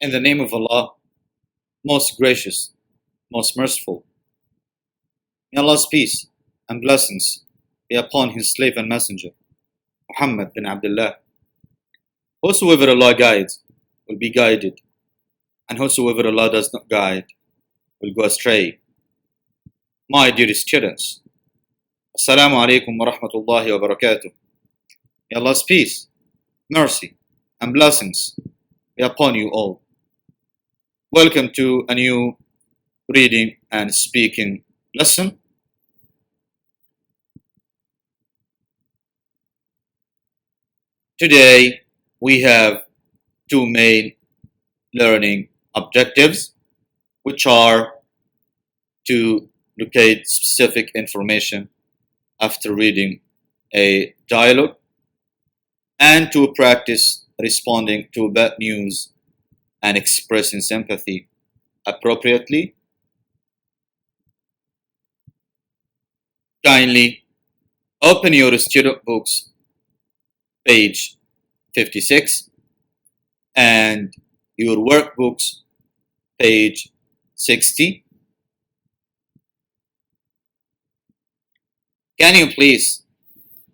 In the name of Allah, most gracious, most merciful. May Allah's peace and blessings be upon His slave and messenger, Muhammad bin Abdullah. Whosoever Allah guides will be guided, and whosoever Allah does not guide will go astray. My dear students, Assalamu alaikum wa rahmatullahi wa barakatuh. May Allah's peace, mercy, and blessings be upon you all. Welcome to a new reading and speaking lesson. Today we have two main learning objectives, which are to locate specific information after reading a dialogue and to practice responding to bad news and expressing sympathy appropriately. Kindly open your student books, page 56, and your workbooks, page 60. Can you please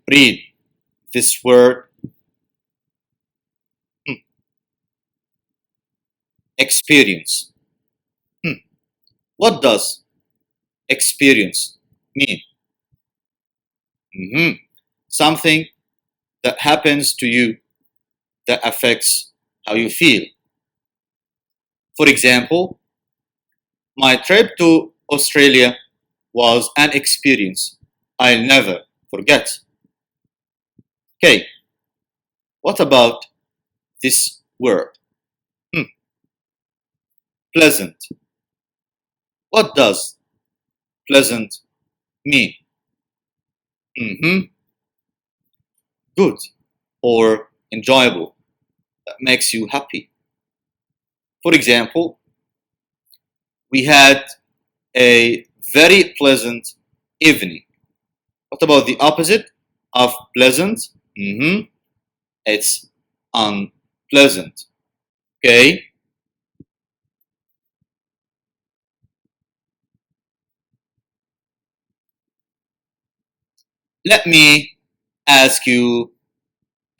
read this word? Experience. What does experience mean? Something that happens to you that affects how you feel. For example, my trip to Australia was an experience I'll never forget. Okay, what about this word? Pleasant. What does pleasant mean? Good or enjoyable, that makes you happy. For example, we had a very pleasant evening. What about the opposite of pleasant? It's unpleasant. Okay. Let me ask you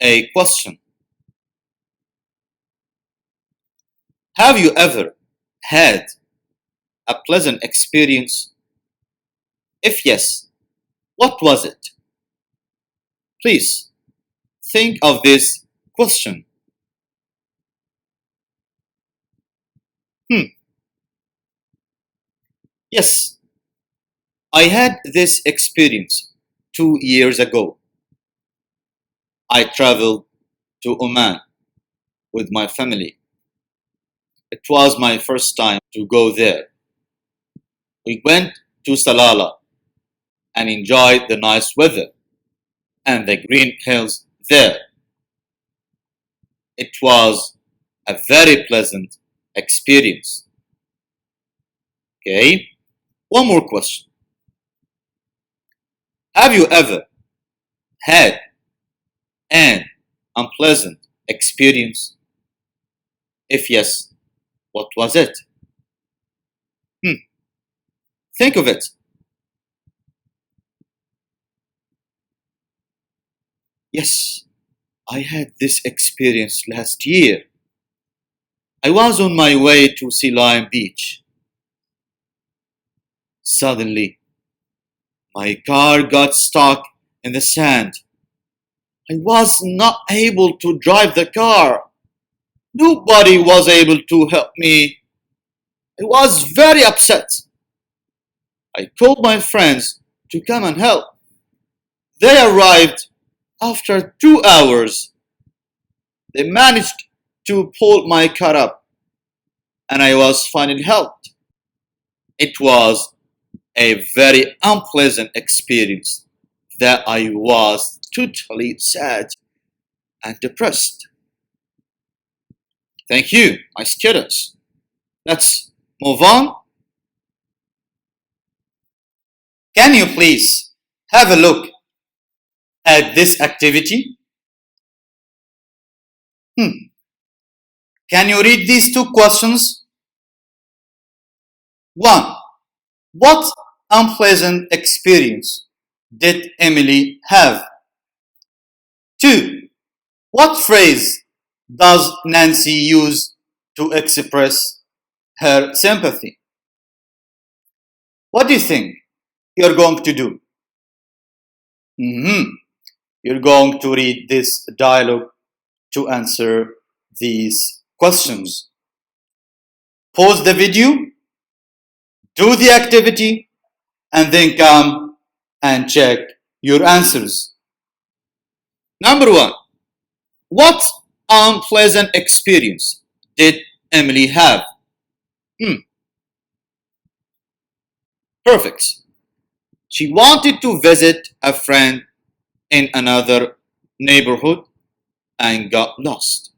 a question. Have you ever had a pleasant experience? If yes, what was it? Please think of this question. Yes, I had this experience 2 years ago. I traveled to Oman with my family. It was my first time to go there. We went to Salalah and enjoyed the nice weather and the green hills there. It was a very pleasant experience. Okay, one more question. Have you ever had an unpleasant experience? If yes, what was it? Think of it. Yes, I had this experience last year. I was on my way to Sea Lion Beach. Suddenly, my car got stuck in the sand. I was not able to drive the car. Nobody was able to help me. I was very upset. I called my friends to come and help. They arrived after 2 hours. They managed to pull my car up, and I was finally helped. It was a very unpleasant experience that I was totally sad and depressed. Thank you, my students. Let's move on. Can you please have a look at this activity? Can you read these two questions? 1. What unpleasant experience did Emily have? 2. What phrase does Nancy use to express her sympathy? What do you think you're going to do? You're going to read this dialogue to answer these questions. Pause the video, do the activity, and then come and check your answers. Number 1. What unpleasant experience did Emily have? Perfect. She wanted to visit a friend in another neighborhood and got lost.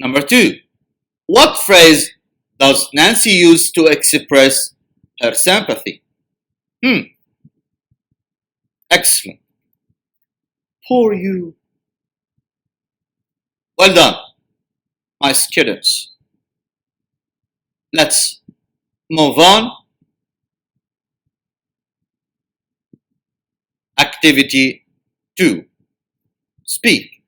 Number 2. What phrase does Nancy use to express her sympathy? Excellent. Poor you. Well done, my students. Let's move on. Activity 2. Speak.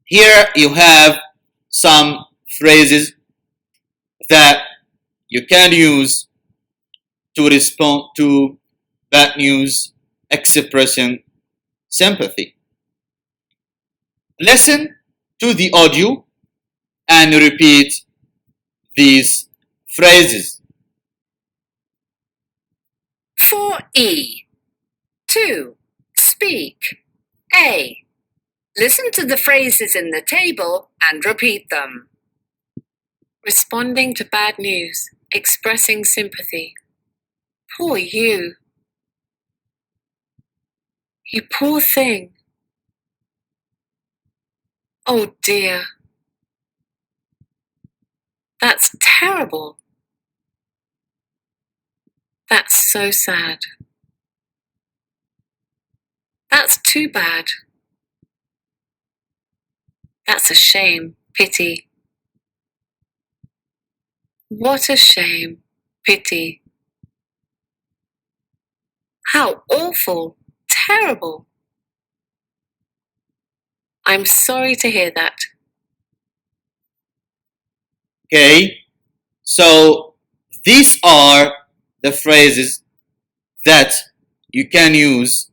Here you have some phrases that you can use to respond to bad news expressing sympathy. Listen to the audio and repeat these phrases. 4E. 2. Speak. A. Listen to the phrases in the table and repeat them. Responding to bad news, expressing sympathy. Poor you. You poor thing. Oh dear. That's terrible. That's so sad. That's too bad. That's a shame. Pity. What a shame. Pity. How awful. Terrible. I'm sorry to hear that. Okay, so these are the phrases that you can use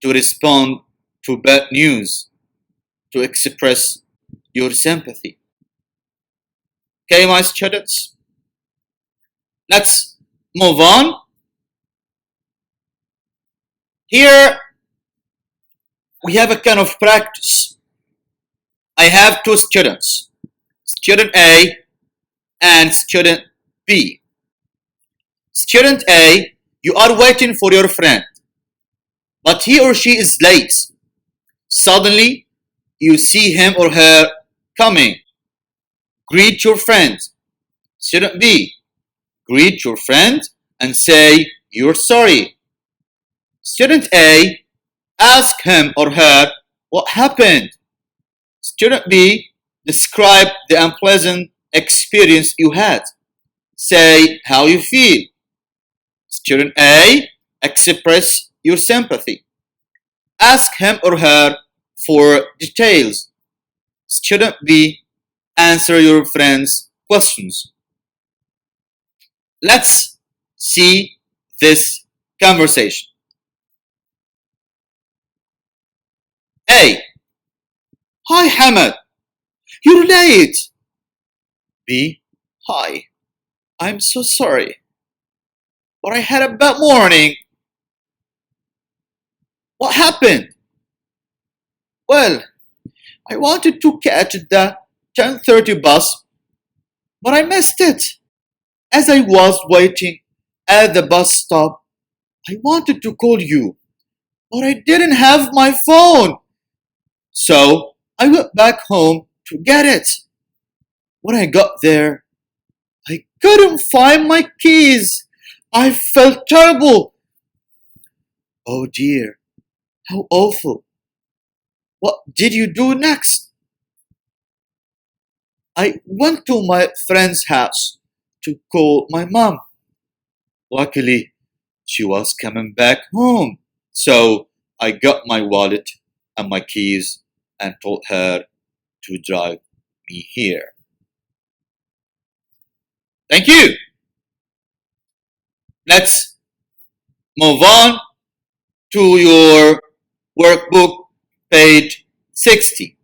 to respond to bad news, to express your sympathy. Okay, my students, let's move on. Here we have a kind of practice. I have two students, student A and student B. Student A, you are waiting for your friend, but he or she is late. Suddenly, you see him or her coming. Greet your friend. Student B, greet your friend and say you're sorry. Student A, ask him or her what happened. Student B, describe the unpleasant experience you had. Say how you feel. Student A, express your sympathy. Ask him or her for details. Student B, answer your friend's questions. Let's see this conversation. A. Hi Hamad, you're late. B. Hi, I'm so sorry, but I had a bad morning. What happened? Well, I wanted to catch the 10:30 bus, but I missed it. As I was waiting at the bus stop, I wanted to call you, but I didn't have my phone. So I went back home to get it. When I got there, I couldn't find my keys. I felt terrible. Oh dear, How awful. What did you do next? I went to my friend's house to call my mom. Luckily, she was coming back home. So I got my wallet and my keys and told her to drive me here. Thank you. Let's move on to your workbook page 60.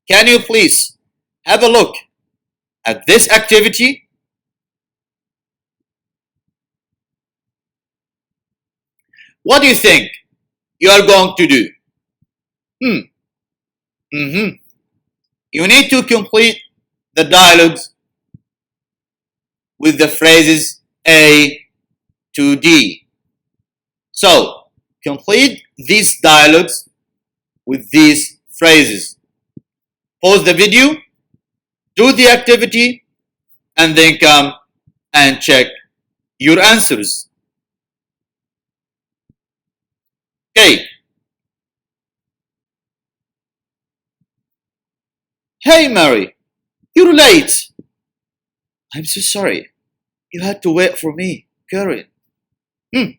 Can you please have a look at this activity? What do you think you are going to do? Hmm. Mm-hmm. You need to complete the dialogues with the phrases A to D. So, complete these dialogues with these phrases. Pause the video, do the activity, and then come and check your answers. Okay. Hey Mary, you're late. I'm so sorry. You had to wait for me, Karen. Hmm,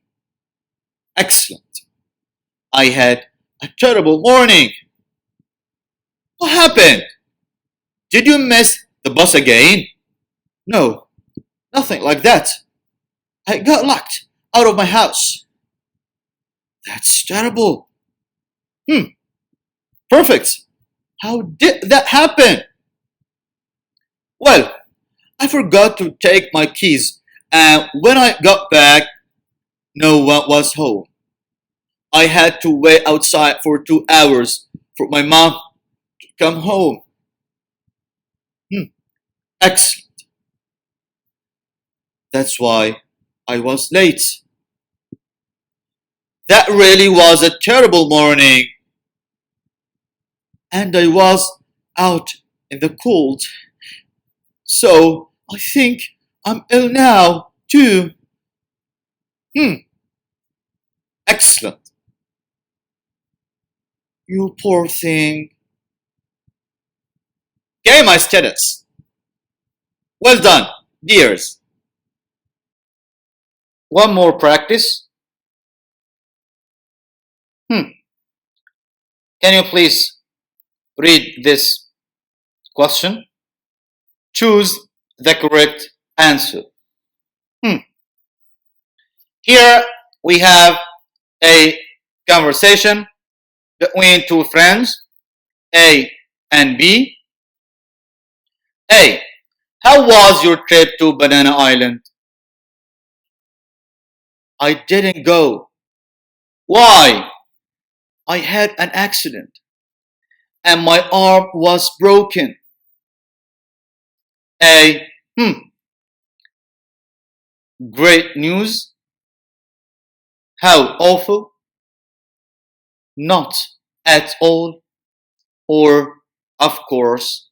excellent. I had a terrible morning. What happened? Did you miss the bus again? No, nothing like that. I got locked out of my house. That's terrible. Hmm, perfect. How did that happen? Well, I forgot to take my keys, and when I got back, no one was home. I had to wait outside for 2 hours for my mom to come home. Hmm, excellent. That's why I was late. That really was a terrible morning, and I was out in the cold. So I think I'm ill now, too. Hmm, excellent. You poor thing. Okay, my students. Well done, dears. One more practice. Hmm. Can you please read this question? Choose the correct answer. Hmm. Here we have a conversation between two friends, A and B. A. How was your trip to Banana Island? I didn't go. Why? I had an accident and my arm was broken. A. Great news. How awful. Not at all. Or of course.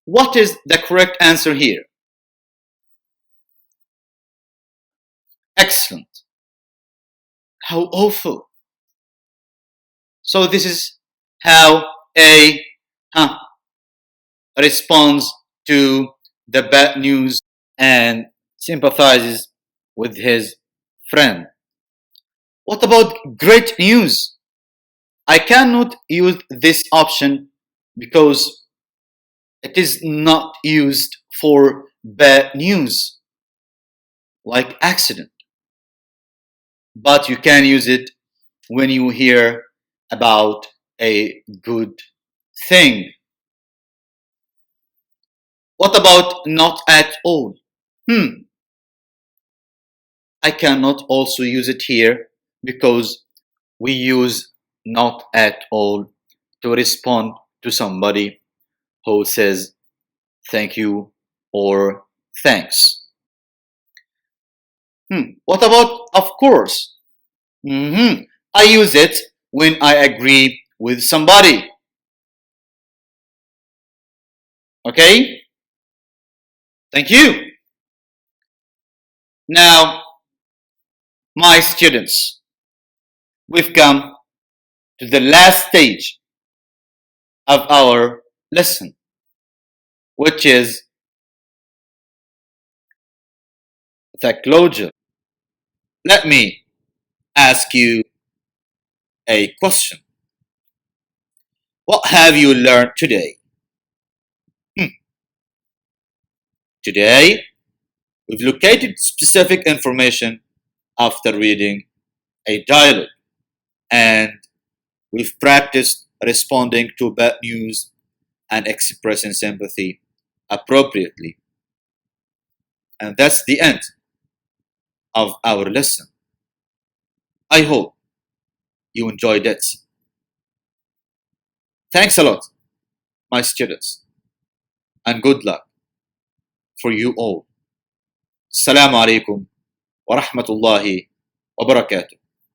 What is the correct answer here? Excellent. How awful. So this is how A responds to the bad news and sympathizes with his friend. What about great news? I cannot use this option because it is not used for bad news like accident, but you can use it when you hear about a good thing. What about not at all? I cannot also use it here because we use not at all to respond to somebody who says thank you or thanks. What about of course? I use it when I agree with somebody. Okay? Thank you. Now, my students, We've come to the last stage of our lesson, which is the closure. Let me ask you a question. What have you learned today? Today, we've located specific information after reading a dialogue, and we've practiced responding to bad news and expressing sympathy appropriately. And that's the end of our lesson. I hope you enjoyed it. Thanks a lot, my students, and good luck for you all. Assalamu alaikum wa rahmatullahi wa barakatuh.